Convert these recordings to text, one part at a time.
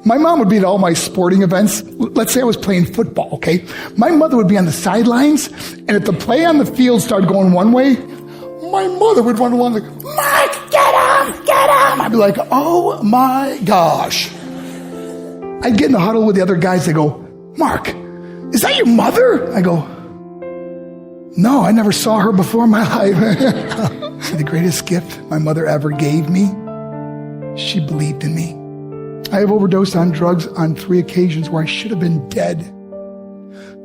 My mom would be at all my sporting events. Let's say I was playing football, okay? My mother would be on the sidelines, and if the play on the field started going one way, my mother would run along like, Mark, get him, get him. I'd be like, oh my gosh. I'd get in the huddle with the other guys. They go, Mark, is that your mother? I go, no, I never saw her before in my life. The greatest gift my mother ever gave me, she believed in me. I have overdosed on drugs on 3 occasions where I should have been dead.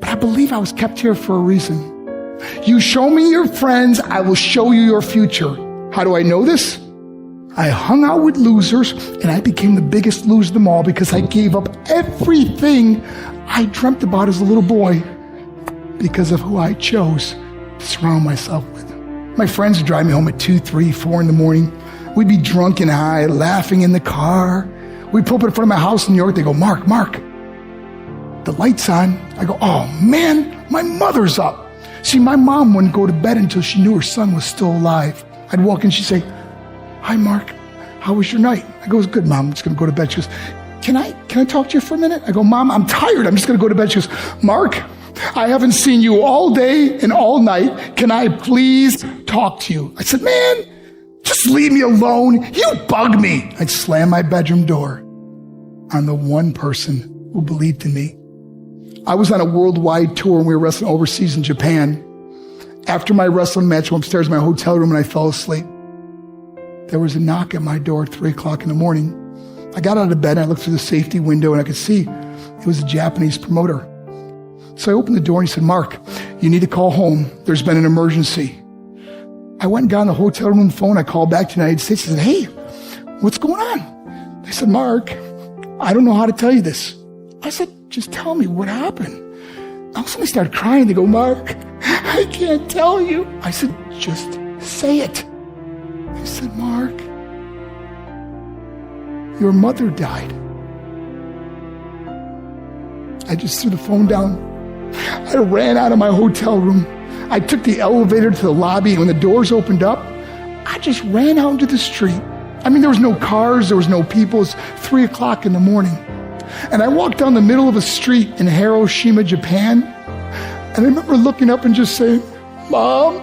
But I believe I was kept here for a reason. You show me your friends, I will show you your future. How do I know this? I hung out with losers, and I became the biggest loser of them all because I gave up everything I dreamt about as a little boy because of who I chose to surround myself with. My friends would drive me home at 2, 3, 4 in the morning. We'd be drunk and high, laughing in the car. We'd pull up in front of my house in New York. They go, Mark, the light's on. I go, oh man, my mother's up. See, my mom wouldn't go to bed until she knew her son was still alive. I'd walk in, she'd say, hi, Mark, how was your night? I go, it was good, Mom. I'm just going to go to bed. She goes, can I talk to you for a minute? I go, Mom, I'm tired. I'm just going to go to bed. She goes, Mark, I haven't seen you all day and all night. Can I please talk to you? I said, man, just leave me alone. You bug me. I'd slam my bedroom door on the one person who believed in me. I was on a worldwide tour and we were wrestling overseas in Japan. After my wrestling match, I went upstairs in my hotel room and I fell asleep. There was a knock at my door at 3 o'clock in the morning. I got out of bed and I looked through the safety window and I could see it was a Japanese promoter. So I opened the door and he said, Mark, you need to call home. There's been an emergency. I went and got on the hotel room phone. I called back to the United States. I said, hey, what's going on? They said, Mark, I don't know how to tell you this. I said, just tell me what happened. All of a sudden I started crying. They go, Mark, I can't tell you. I said, just say it. They said, Mark, your mother died. I just threw the phone down. I ran out of my hotel room. I took the elevator to the lobby, and when the doors opened up, I just ran out into the street. I mean, there was no cars, there was no people. It was 3 o'clock in the morning. And I walked down the middle of a street in Hiroshima, Japan, and I remember looking up and just saying, Mom,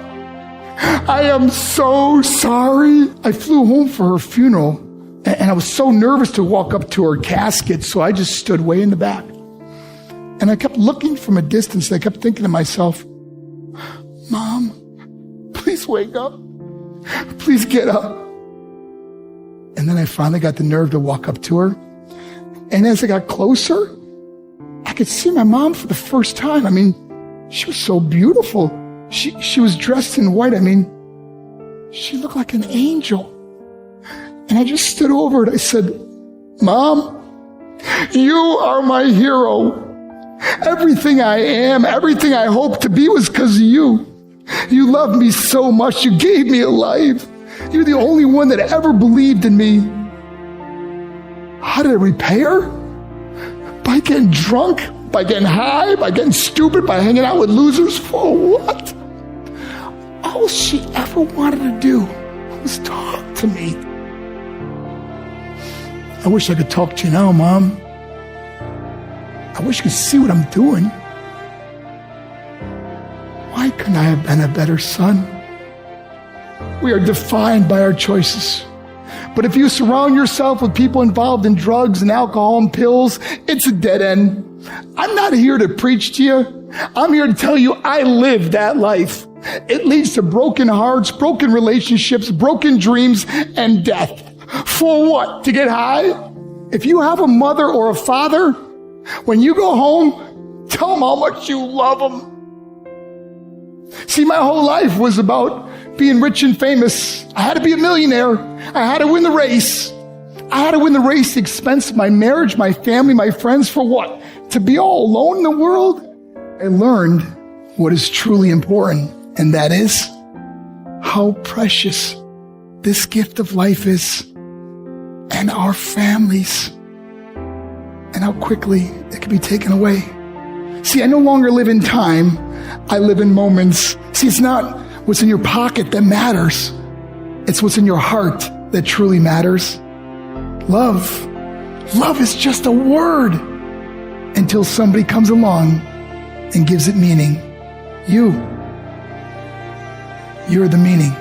I am so sorry. I flew home for her funeral, and I was so nervous to walk up to her casket, so I just stood way in the back. And I kept looking from a distance, and I kept thinking to myself, Mom, please wake up. Please get up. And then I finally got the nerve to walk up to her. And as I got closer, I could see my mom for the first time. I mean, she was so beautiful. She was dressed in white. I mean, she looked like an angel. And I just stood over it. I said, Mom, you are my hero. Everything I am, everything I hope to be was because of you. You loved me so much. You gave me a life. You're the only one that ever believed in me. How did I repay her? By getting drunk, by getting high, by getting stupid, by hanging out with losers. For what? All she ever wanted to do was talk to me. I wish I could talk to you now, Mom. I wish you could see what I'm doing. Why couldn't I have been a better son? We are defined by our choices. But if you surround yourself with people involved in drugs and alcohol and pills, it's a dead end. I'm not here to preach to you. I'm here to tell you I lived that life. It leads to broken hearts, broken relationships, broken dreams, and death. For what? To get high? If you have a mother or a father, when you go home, tell them how much you love them. See, my whole life was about being rich and famous. I had to be a millionaire. I had to win the race. I had to win the race at the expense of my marriage, my family, my friends. For what? To be all alone in the world? I learned what is truly important, and that is how precious this gift of life is, and our families, and how quickly it can be taken away. See, I no longer live in time. I live in moments. See, it's not what's in your pocket that matters. It's what's in your heart that truly matters. Love, Love is just a word until somebody comes along and gives it meaning. You're the meaning.